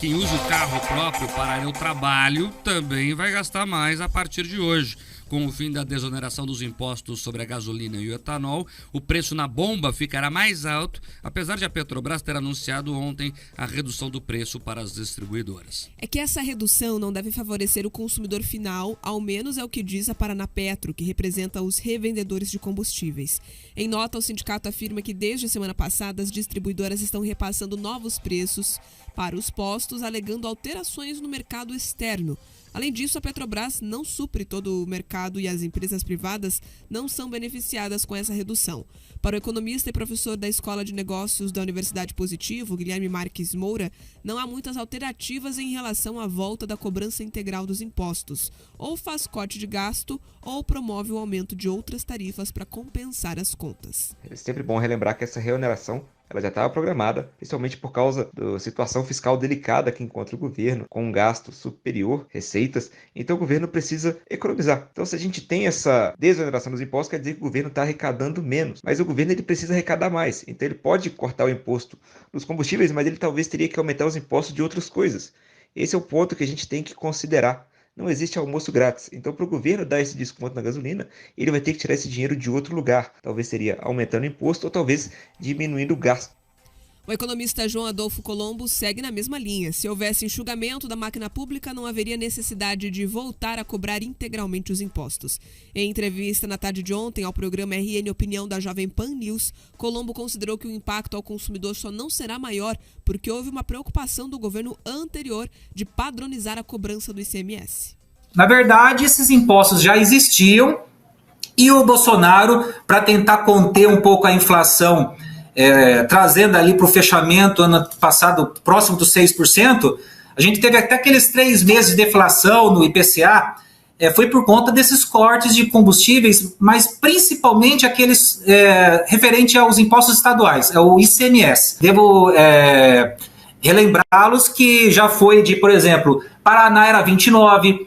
Quem usa o carro próprio para ir ao trabalho também vai gastar mais a partir de hoje. Com o fim da desoneração dos impostos sobre a gasolina e o etanol, o preço na bomba ficará mais alto, apesar de a Petrobras ter anunciado ontem a redução do preço para as distribuidoras. É que essa redução não deve favorecer o consumidor final, ao menos é o que diz a Paranapetro, que representa os revendedores de combustíveis. Em nota, o sindicato afirma que desde a semana passada as distribuidoras estão repassando novos preços para os postos, alegando alterações no mercado externo. Além disso, a Petrobras não supre todo o mercado e as empresas privadas não são beneficiadas com essa redução. Para o economista e professor da Escola de Negócios da Universidade Positivo, Guilherme Marques Moura, não há muitas alternativas em relação à volta da cobrança integral dos impostos. Ou faz corte de gasto ou promove o aumento de outras tarifas para compensar as contas. É sempre bom relembrar que essa reoneração ela já estava programada, principalmente por causa da situação fiscal delicada que encontra o governo, com um gasto superior, receitas, então o governo precisa economizar. Então se a gente tem essa desoneração dos impostos, quer dizer que o governo está arrecadando menos, mas o governo ele precisa arrecadar mais, então ele pode cortar o imposto dos combustíveis, mas ele talvez teria que aumentar os impostos de outras coisas. Esse é o ponto que a gente tem que considerar. Não existe almoço grátis. Então, para o governo dar esse desconto na gasolina, ele vai ter que tirar esse dinheiro de outro lugar. Talvez seria aumentando o imposto ou talvez diminuindo o gasto. O economista João Adolfo Colombo segue na mesma linha. Se houvesse enxugamento da máquina pública, não haveria necessidade de voltar a cobrar integralmente os impostos. Em entrevista na tarde de ontem ao programa RN Opinião da Jovem Pan News, Colombo considerou que o impacto ao consumidor só não será maior porque houve uma preocupação do governo anterior de padronizar a cobrança do ICMS. Na verdade, esses impostos já existiam e o Bolsonaro, para tentar conter um pouco a inflação, trazendo ali para o fechamento ano passado próximo dos 6%, a gente teve até aqueles 3 meses de deflação no IPCA, foi por conta desses cortes de combustíveis, mas principalmente aqueles referente aos impostos estaduais, o ICMS. Devo relembrá-los que já foi de, por exemplo, Paraná era 29%,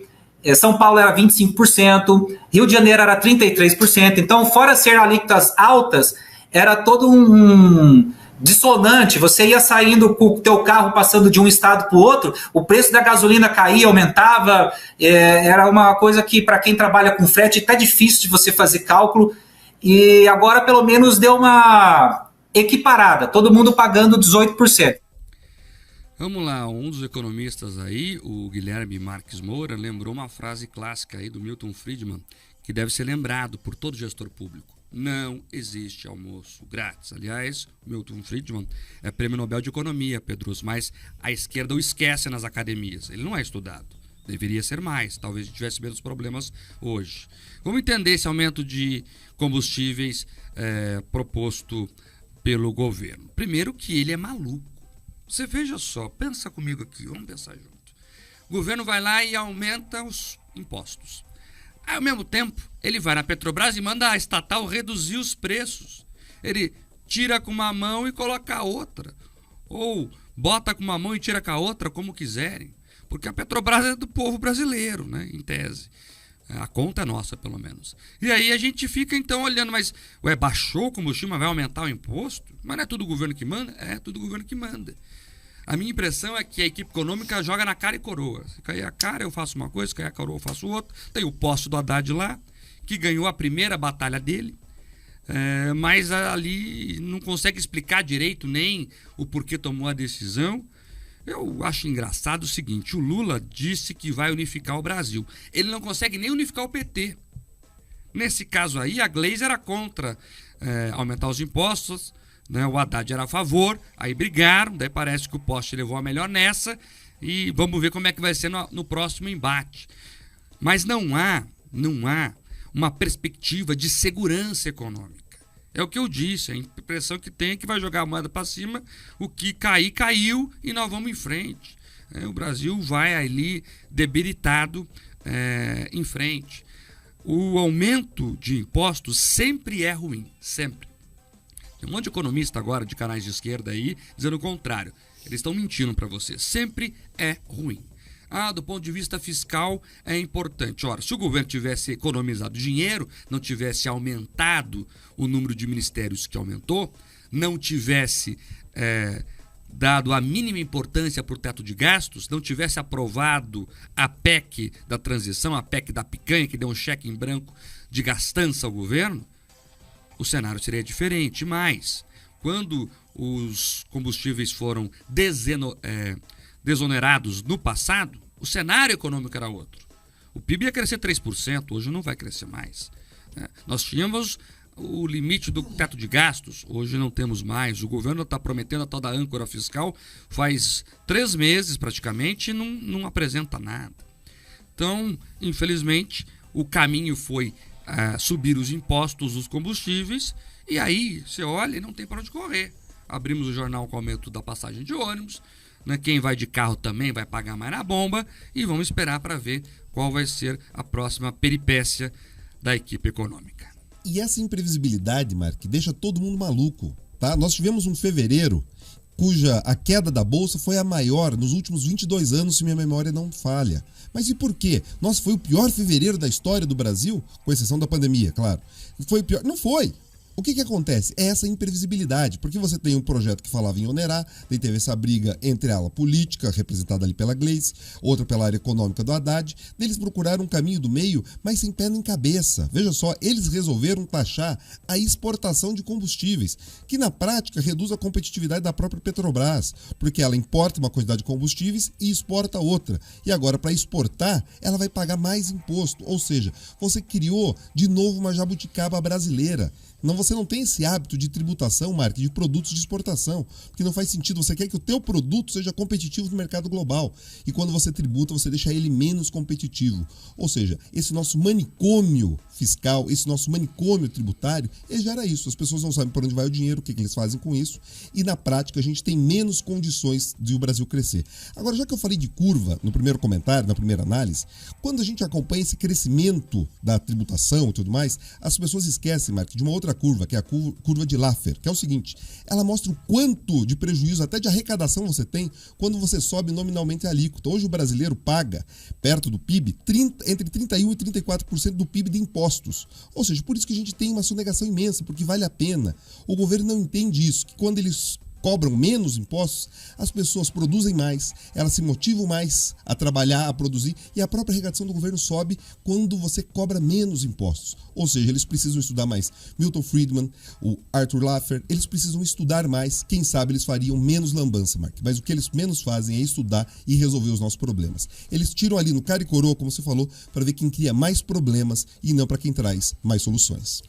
São Paulo era 25%, Rio de Janeiro era 33%, então fora ser alíquotas altas, era todo um dissonante, você ia saindo com o teu carro passando de um estado para o outro, o preço da gasolina caía, aumentava, era uma coisa que para quem trabalha com frete é até difícil de você fazer cálculo, e agora pelo menos deu uma equiparada, todo mundo pagando 18%. Vamos lá, um dos economistas aí, o Guilherme Marques Moura, lembrou uma frase clássica aí do Milton Friedman, que deve ser lembrado por todo gestor público. Não existe almoço grátis. Aliás, Milton Friedman é prêmio Nobel de Economia, Pedros, mas a esquerda o esquece nas academias. Ele não é estudado. Deveria ser mais. Talvez tivesse menos problemas hoje. Vamos entender esse aumento de combustíveis proposto pelo governo. Primeiro que ele é maluco. Você veja só, pensa comigo aqui, vamos pensar junto. O governo vai lá e aumenta os impostos. Aí, ao mesmo tempo, ele vai na Petrobras e manda a estatal reduzir os preços. Ele tira com uma mão e coloca a outra. Ou bota com uma mão e tira com a outra, como quiserem. Porque a Petrobras é do povo brasileiro, né, em tese. A conta é nossa, pelo menos. E aí a gente fica, então, olhando, mas baixou o combustível, mas vai aumentar o imposto? Mas não é tudo o governo que manda? É tudo o governo que manda. A minha impressão é que a equipe econômica joga na cara e coroa. Se cair a cara, eu faço uma coisa, se cair a coroa, eu faço outra. Tem o posto do Haddad lá, que ganhou a primeira batalha dele, mas ali não consegue explicar direito nem o porquê tomou a decisão. Eu acho engraçado o seguinte, o Lula disse que vai unificar o Brasil. Ele não consegue nem unificar o PT. Nesse caso aí, a Gleisi era contra aumentar os impostos, né? O Haddad era a favor, aí brigaram, daí parece que o poste levou a melhor nessa e vamos ver como é que vai ser no próximo embate. Mas não há uma perspectiva de segurança econômica. É o que eu disse, a impressão que tem é que vai jogar a moeda para cima, o que cair, caiu e nós vamos em frente. O Brasil vai ali debilitado em frente. O aumento de impostos sempre é ruim, sempre. Tem um monte de economista agora de canais de esquerda aí dizendo o contrário. Eles estão mentindo para você. Sempre é ruim. Do ponto de vista fiscal é importante. Ora, se o governo tivesse economizado dinheiro, não tivesse aumentado o número de ministérios que aumentou, não tivesse dado a mínima importância para o teto de gastos, não tivesse aprovado a PEC da transição, a PEC da picanha, que deu um cheque em branco de gastança ao governo, o cenário seria diferente. Mas, quando os combustíveis foram desonerados no passado, o cenário econômico era outro. O PIB ia crescer 3%, hoje não vai crescer mais. Nós tínhamos o limite do teto de gastos, hoje não temos mais. O governo está prometendo a tal da âncora fiscal faz 3 meses praticamente e não apresenta nada. Então, infelizmente, o caminho foi subir os impostos dos combustíveis e aí você olha e não tem para onde correr. Abrimos o jornal com o aumento da passagem de ônibus, né? Quem vai de carro também vai pagar mais na bomba e vamos esperar para ver qual vai ser a próxima peripécia da equipe econômica. E essa imprevisibilidade, Mark, deixa todo mundo maluco, tá? Nós tivemos um fevereiro cuja a queda da Bolsa foi a maior nos últimos 22 anos, se minha memória não falha. Mas e por quê? Nossa, foi o pior fevereiro da história do Brasil, com exceção da pandemia, claro. Foi o pior? Não foi. O que acontece? É essa imprevisibilidade, porque você tem um projeto que falava em onerar, daí teve essa briga entre a ala política, representada ali pela Gleice, outra pela área econômica do Haddad, eles procuraram um caminho do meio, mas sem pé nem cabeça. Veja só, eles resolveram taxar a exportação de combustíveis, que na prática reduz a competitividade da própria Petrobras, porque ela importa uma quantidade de combustíveis e exporta outra. E agora, para exportar, ela vai pagar mais imposto, ou seja, você criou de novo uma jabuticaba brasileira. Você não tem esse hábito de tributação, Mark, de produtos de exportação, porque não faz sentido. Você quer que o teu produto seja competitivo no mercado global. E quando você tributa, você deixa ele menos competitivo. Ou seja, esse nosso manicômio fiscal, esse nosso manicômio tributário, ele gera isso. As pessoas não sabem por onde vai o dinheiro, o que eles fazem com isso. E na prática, a gente tem menos condições de o Brasil crescer. Agora, já que eu falei de curva no primeiro comentário, na primeira análise, quando a gente acompanha esse crescimento da tributação e tudo mais, as pessoas esquecem, Mark, de uma outra curva, que é a curva de Laffer, que é o seguinte: ela mostra o quanto de prejuízo, até de arrecadação, você tem quando você sobe nominalmente a alíquota. Hoje o brasileiro paga, perto do PIB, entre 31% e 34% do PIB de impostos. Ou seja, por isso que a gente tem uma sonegação imensa, porque vale a pena. O governo não entende isso, que quando eles cobram menos impostos, as pessoas produzem mais, elas se motivam mais a trabalhar, a produzir, e a própria arrecadação do governo sobe quando você cobra menos impostos. Ou seja, eles precisam estudar mais. Milton Friedman, o Arthur Laffer, eles precisam estudar mais. Quem sabe eles fariam menos lambança, Mark. Mas o que eles menos fazem é estudar e resolver os nossos problemas. Eles tiram ali no cara e coroa, como você falou, para ver quem cria mais problemas e não para quem traz mais soluções.